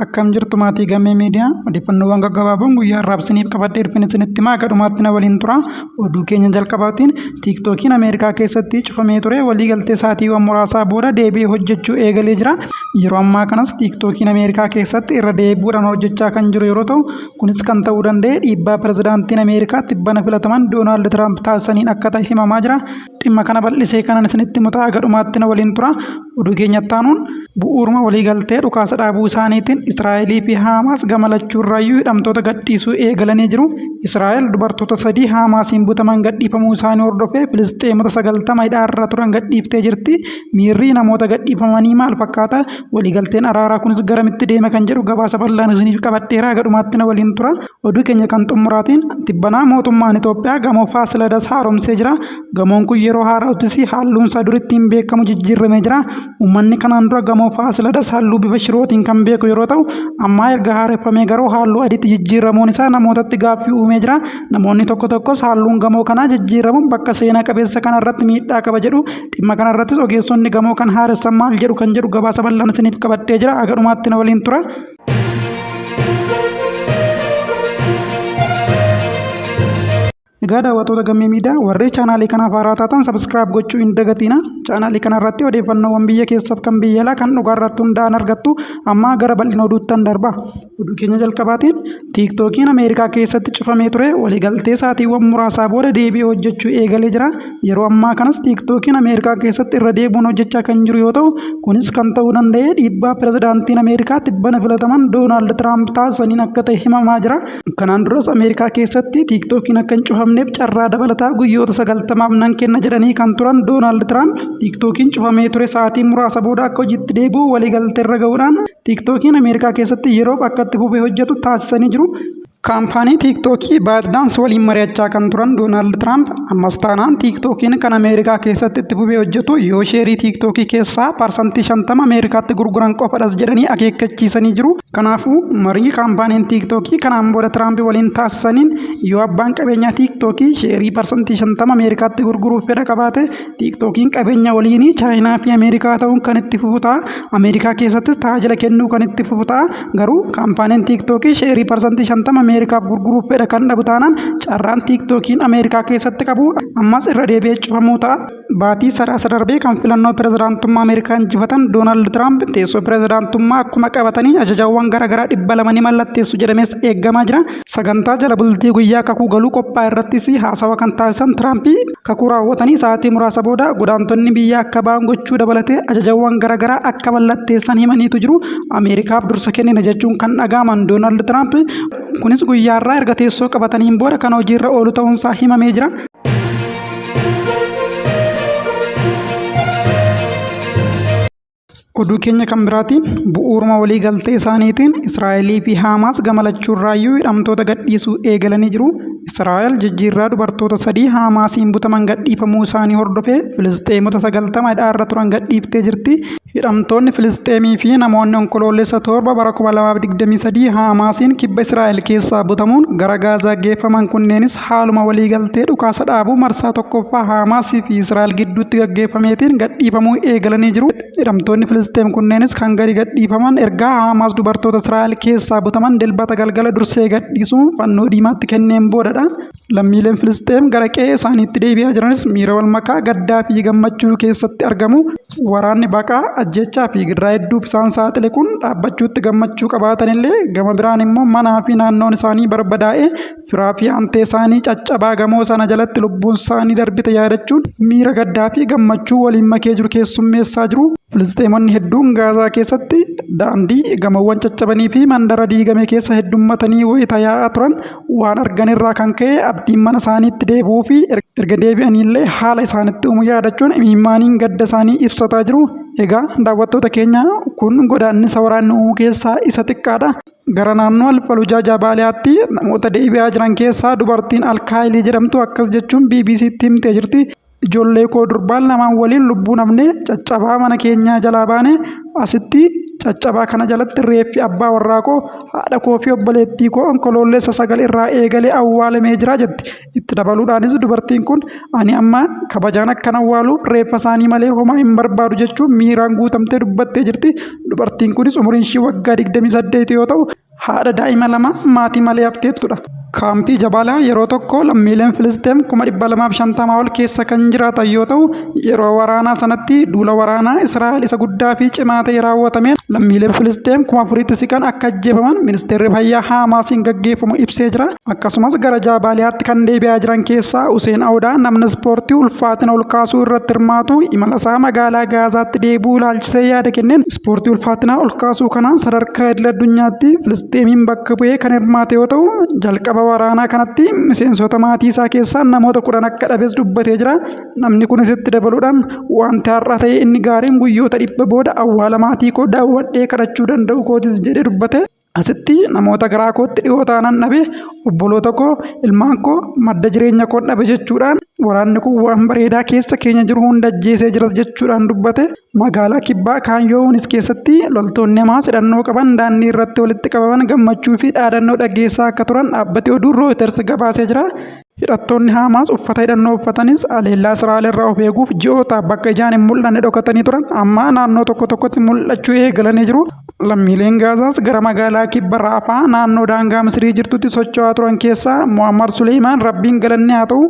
Akkam jirtu maatii Gammee Miidiyaa odeeffannoowwan gaggabaaboon guyyaa irraa ibsiniif qabadhee isinitti himaa gadhumaatti na waliin tura. Oduu keenya jalqabaatiin tiiktookiin Ameerikaa keessatti cufamee ture waliigaltee saatiiwwan muraasaa booda deebi'ee hojjechuu eegalee jira. Yeroo ammaa kanas tiiktookiin Ameerikaa keessatti irra deebi'uudhaan hojjechaa kan jiru yeroo ta'u, kunis kan ta'uu danda'e dhiibbaa pirezidaantiin Ameerikaa tibbana filataman Doonaald Tiraamp taasisaniin akka ta'e himamaa jira. Dhimma kana bal'isee kanan isinitti himutaa gadhumaatti na waliin tura. Oduu keenyatti aanuun bu'uuruma waliigaltee dhukaasa dhaabuu isaaniitiin Israa'elii fi Haamaas gamalachuurraayyuu hidhamtoota gadhiisuu eegalanii jiru. Israa'el dubartoota 3 Haamaasiin butaman gadhiifamuu isaanii hordofee Filisxeemota 90 hidhaarra turan gadhiiftee jirti. Miirri namoota gadhiifamanii maal fakkaata? Waliigalteen araaraa kunis garamitti deema kan jedhu gabaasa bal'aan isiniif qabadheeraa gadhumaatti na waliin tura. Oduu keenya kan xumuraatiin tibbanaa mootummaan Itoophiyaa gamoo Faasiladas haaromsee jira. Gamoon kun yeroo haara'uttis halluun isaa duritti hin beekamu jijjiiramee jira. Uummanni kanaan dura gamoo Faasiladas halluu bifa shirootiin kan beeku yeroo ta'u, amma erga haareffamee garuu halluu adiitti jijjiiramuun isaa namootatti gaaffii uumee jira. Namoonni tokko tokkos halluun gamoo kanaa jijjiiramuun bakka seenaa qabeessa kanarratti miidhaa qaba jedhu. Dhimma kanarrattis ogeessonni gamoo kan haaressan maal jedhu kan jedhu gabaasa bal'aan isiniif qabadhee jira. Gadhumaatti na waliin tura. Egaa daawwattoota Gammee Miidiyaa warri chaanaalii kanaaf haaraa taatan sabiskiraayib gochuu hin dagatina. Chaanaalii kanarratti odeeffannoowwan biyya keessaaf kan biyya alaa kan dhugaarratti hundaa'an argattu. Amma gara bal'ina oduuttan darba. Oduu keenya jalqabaatiin tiiktookiin Ameerikaa keessatti cufamee ture waliigaltee saatiiwwan muraasaa booda deebi'ee hojjechuu eegalee jira. Yeroo ammaa kanas tiiktookiin Ameerikaa keessatti irra deebi'uun hojjechaa kan jiru yoo ta'u, kunis kan ta'uu danda'e dhiibbaa pirezidaantiin Ameerikaa tibbana filataman Doonaald Tiraamp taasisaniin akka ta'e himamaa jira. Kanaan duras Ameerikaa keessatti tiiktookiin akka hin cufamneef carraa dabalataa guyyoota 90 nan kenna jedhanii kan turan Doonaald Tiraamp tiiktookiin cufamee ture sa'aatii muraasa booda akka hojiitti deebi'u waliigaltee irra ga'uudhaan tiiktookiin Ameerikaa keessatti yeroo akka itti fufee hojjetu taasisanii jiru. Kaampaanii tiiktookii ByteDance waliin mari'achaa kan turan Doonaald Tiraamp ammas taanaan tiiktookiin kan Ameerikaa keessatti itti fufee hojjetu yoo sheerii tiiktookii keessaa parsantii 50 Ameerikaatti gurguran qofadhas jedhanii akeekkachiisanii jiru. Kanaafuu marii kaampaaniin tiiktookii kanaan booda Tiraamp waliin taasisaniin yoo abbaan qabeenyaa tiiktookii sheerii parsantii 50 Ameerikaatti gurguruuf fedha qabaate tiiktookiin qabeenya waliinii Chaayinaa fi Ameerikaa ta'uun kan itti fufu ta'a. Ameerikaa keessattis tajaajila kennuu kan itti fufu ta'a. Garuu kaampaaniin tiiktookii sheerii parsantii 50 Ameerikaaf gurguruuf fedha kan dhabu taanaan carraan tiiktookiin Ameerikaa keessatti qabu ammas irra deebi'ee cufamuu ta'a. Baatii sadaasa darbee kan filannoo pirezidaantummaa Ameerikaa injifatan Doonaald Tiraamp teessoo pirezidaantummaa akkuma qabatanii ajajawwan garaagaraa 200 ni mallatteessu jedhamees eeggamaa jira. Sagantaa jala bultii guyyaa kakuu galuu qophaa irrattis haasawa kan taasisan Tiraamp kakuu raawwatanii sa'aatii muraasa booda godaantonni biyya akka ba'an gochuu dabalatee ajajawwan garaagaraa akka mallatteessan himaniitu jiru. Ameerikaaf dursa kennina jechuun kan dhagaaman Doonaald Tiraamp kunis guyyaarraa erga teessoo qabataniin booda kan hojiirra oolu ta'uunsaa himamee jira. Oduu keenya kan biraatiin bu'uuruma waliigaltee isaaniitiin Israa'elii fi Haamaas gamalachuurraayyuu hidhamtoota gadhiisuu eegalanii jiru. Israa'el jijjiirraa dubartoota 3 Haamaasiin butaman gadhiifamuu isaanii hordofee Filisxeemota 90 hidhaarra turan gadhiiftee jirti. Hidhamtoonni Filisxeemii fi namoonni onkoloolessa 7 bara 2023 Haamaasiin kibba Israa'el keessaa butamuun gara Gaazaa geeffaman kunneenis haaluma waliigaltee dhukaasa dhaabuu marsaa tokkoffaa Haamaasii fi Israa'el gidduutti gaggeeffameetiin gadhiifamuu eegalanii jiru. Hidhamtoonni Filisxeem kunneenis kan gadi gadhiifaman ergaa Haamaas dubartoota Israa'el keessaa butaman dilbata galgala dursee gadhiisuu fannoo diimaatti kenneen boodadha. Lammiileen Filisxeem gara qe'ee isaaniitti deebi'aa jiranis miira wal makaa gaddaa fi gammachuu keessatti argamu. Waraanni baqaa ajjechaa fi gidiraa hedduuf isaan saaxile kun dhaabbachuutti gammachuu qabaatanillee gama biraan immoo manaa fi naannoon isaanii barbadaa'ee firaa fi hantee isaanii caccabaa gamoo sana jalatti lubbuun isaanii darbite yaadachuun miira gaddaa fi gammachuu waliin makee jiru keessummeessaa jiru. Filisxeemonni hedduun Gaazaa keessatti daandii gamoowwan caccabanii fi mandara diigame keessa heddummatanii wayita yaa'aa turan waan arganirraa kan ka'e abdiin mana isaaniitti deebi'uu fi erga deebi'aniillee haala isaanitti uumu yaadachuun imimmaaniin gadda isaanii ibsataa jiru. Egaa daawwattoota keenya kun godaannisa waraanni uumuu keessaa isa xiqqaadha. Gara naannoo Alfalujaa Jabaaliyaatti namoota deebi'aa jiran keessaa dubartiin Alkaayilii jedhamtu akkas jechuun BBC'tti himtee jirti. Ijoollee koo durbaan lamaan waliin lubbuun hafnee caccabaa mana keenyaa jalaa baane asitti caccabaa kana jalatti reeffi abbaa warraa koo haadha koo fi obboleettii koo onkoloolessa 9 irraa eegalee awwaalamee jira jetti. Itti dabaluudhaanis dubartiin kun ani amma kabajaan akkan awwaaluuf reeffa isaanii malee homaa hin barbaadu jechuun miiraan guutamtee dubbattee jirti. Dubartiin kunis umuriin ishii waggaa 28 yoo ta'u haadha daa'ima 2 maatii malee hafteettudha. Kaampii Jabalaa yeroo tokko lammiileen Filisxeem 250 ol keessa kan jiraatan yoo ta'u yeroo waraanaa sanatti duula waraanaa Israa'el isa guddaa fi cimaa ta'e raawwatameen lammiileen Filisxeem 4,000 siqan akka ajjeefaman ministeerri fayyaa Haamaasiin gaggeeffamu ibsee jira. Akkasumas gara Jabaaliyaatti kan deebi'aa jiran keessaa Huseen Awudaa namni ispoortii ulfaatina ol kaasuu irratti hirmaatu imala isaa magaalaa Gaazaatti deebi'uu ilaalchisee yaada kenneen ispoortii ulfaatina ol kaasuu kanaan sadarkaa idil addunyaatti Filisxeemiin bakka bu'ee kan hirmaate yoo ta'u jalqaba waraanaa kanatti miseensota maatii isaa keessaa namoota 10 akka dhabees dubbatee jira. Namni kunis itti dabaluudhaan wanti har'a ta'e inni gaariin guyyoota 100 booda awwaala maatii koo daawwadhee kadhachuu danda'u kootis jedhee dubbate. Asitti namoota garaa kootti dhiyoo ta'an dhabe obboloota koo ilmaan koo madda jireenya koo dhabe jechuudhaan waraanni kun waan bareedaa keessa keenya jiru hunda ajjeesee jira jechuudhaan dubbate. Magaalaa Kibbaa Kaanyoonis keessatti loltoonni Hamaas hidhannoo qaban daandii irratti walitti qabaman gammachuu fi dhaadannoo dhageessaa akka turan dhaabbate oduu Reuters gabaasee jira. Hidhattoonni Hamaas uffata hidhannoo uffatanis aleellaa Israa'el irraa of eeguuf ji'oota bakka ijaan hin mul'anne dhokatanii turan amma naannoo tokko tokkotti mul'achuu eegalanii jiru. Lammiileen Gaazaas gara magaalaa Kibba Raafaa naannoo daangaa Misrii jirtutti socho'aa turan keessaa Muhammad Suleymaan rabbiin galanne haa ta'u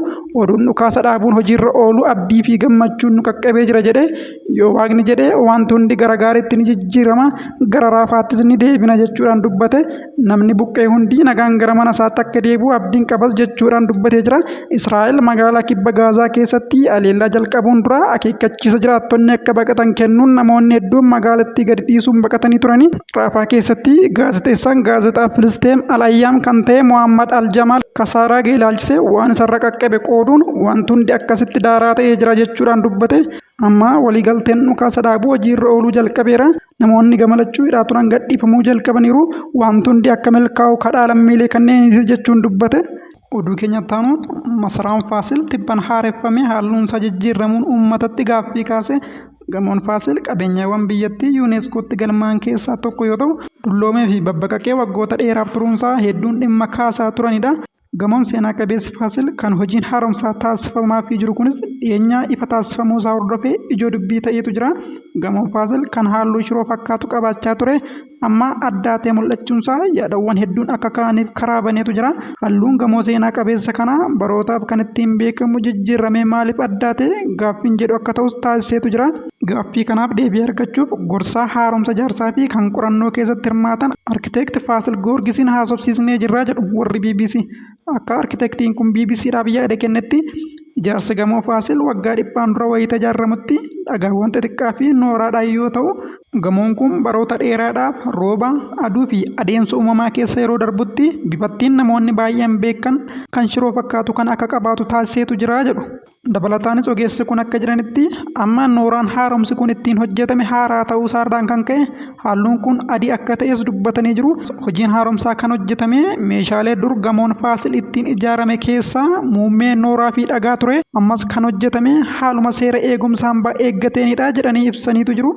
oduun dhukaasa dhaabuun hojiirra oolu abdii fi gammachuun nu qaqqabee jira jedhe yoo waaqni jedhe wanti hundi gara gaariitti ni jijjiirama gara Raafaattis ni deebina jechuudhaan dubbate. Namni buqqee hundi nagaan gara mana isaatti akka deebi'u abdiin qabas jechuudhaan dubbatee jira. Israa'el magaalaa Kibba Gaazaa keessatti aleellaa jalqabuun dura akeekkachiisa jiraattonni akka baqatan kennuun namoonni hedduun magaalattii gadi dhiisuun baqatanii turani. Raafaa keessatti gaazexeessaan gaazexaa Filisxeem Al-Ayyaam kan ta'e Muhammad Al-Jamaal kasaaraa ga'e ilaalchisee waan isarra qaqqabe qooduun wanti hundi akkasitti daaraa ta'ee jira jechuudhaan dubbate. Amma waliigalteen dhukaasa dhaabuu hojiirra ooluu jalqabeera. Namoonni gamalachuu hidhaa turan gadhiifamuu jalqabaniiru. Wanti hundi akka milkaa'u kadhaa lammiilee kanneeniti jechuun dubbate. Oduu keenyatti aanuun masaraan Faasil tibban haareffamee halluunsaa jijjiiramuun uummatatti gaaffii kaase. Gamoon Faasil qabeenyaawwan biyyattii yuuneeskootti galmaa'an keessaa tokko yoo ta'u dulloomee fi babbaqaqee waggoota dheeraaf turuunsaa hedduun dhimma kaasaa turanidha. Gamoon seenaa qabeessi Faasil kan hojiin haaromsaa taasifamaafii jiru kunis dhiyeenyaa ifa taasifamuu isaa hordofee ijoo dubbii ta'etu jira. Gamoon Faasil kan halluu shiroo fakkaatu qabaachaa ture amma addaatee mul'achuunsaa yaadawwan hedduun akka ka'aniif karaa baneetu jira. Halluun gamoo seenaa qabeessa kanaa barootaaf kan ittiin beekamu jijjiiramee maaliif addaate gaaffiin jedhu akka ta'us taasiseetu jira. Gaaffii kanaaf deebii argachuuf gorsaa haaromsa jaarsaa fi kan qorannoo keessatti hirmaatan arkiteekti Faasil Goorgisiin haasofsiisnee jirraa jedhu warri BBC. Akka arkiteektiin kun BBCdhaaf yaada kennetti ijaarsi gamoo Faasil waggaa 100 dura wayita ijaaramutti dhagaawwan xixiqqaa fi nooraadhaan yoo ta'u gamoon kun baroota dheeraadhaaf rooba aduu fi adeemsa uumamaa keessa yeroo darbutti bifattiin namoonni baay'een beekan kan shiroo fakkaatu kan akka qabaatu taasiseetu jira jedhu. Dabalataanis ogeessi kun akka jiranitti amma nooraan haaromsi kun ittiin hojjetame haaraa ta'uu isaarraan kan ka'e halluun kun adii akka ta'es dubbatanii jiru. Hojiin haaromsaa kan hojjetame meeshaalee dur gamoon Faasil ittiin ijaarame keessaa muummee nooraa fi dhagaa ture. Ammas kan hojjetame haaluma seera eegumsaan eeggateenidha jedhanii ibsaniitu jiru.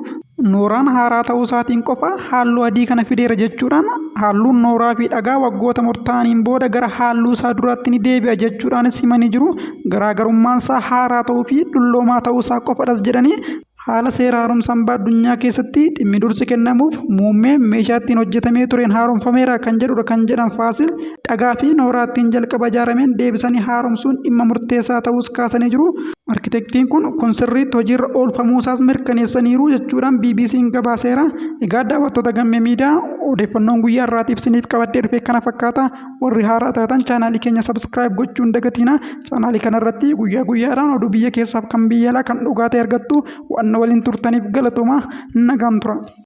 Nooraan haaraa ta'uu isaatiin qofa halluu adii kana fideera jechuudhaan halluun nooraa fi dhagaa waggoota murtaa'aniin booda gara halluu isaa duraatti ni deebi'a jechuudhaanis himanii jiru. Garaagarummaan isaa haaraa ta'uu fi dulloomaa ta'uu isaa qofadhas jedhanii haala seera haaromsa hambaa addunyaa keessatti dhimmi dursi kennamuuf muummee meeshaa ittiin hojjetamee tureen haaromfameera kan jedhudha kan jedhan Faasil dhagaa fi nooraa ittiin jalqaba ijaarameen deebisanii haaromsuun dhimma murteessaa ta'us kaasanii jiru. Arkiteektiin kun sirriitti hojiirra oolfamuu isaas mirkaneessaniiru jechuudhaan BBC'n gabaaseera. Egaa daawwattoota gammee miidiyaa odeeffannoon guyyaa irraatiif isiniif qabadhee dhufe kana fakkaata. Warri haaraa taatan chaanaalii keenya sabskiraayib gochuun dagatina. Chaanaalii kanarratti guyyaa guyyaadhaan oduu biyya keessaaf kan biyya alaa kan dhugaa ta'e argattu waan waliin turtaniif galatooma nagaan tura.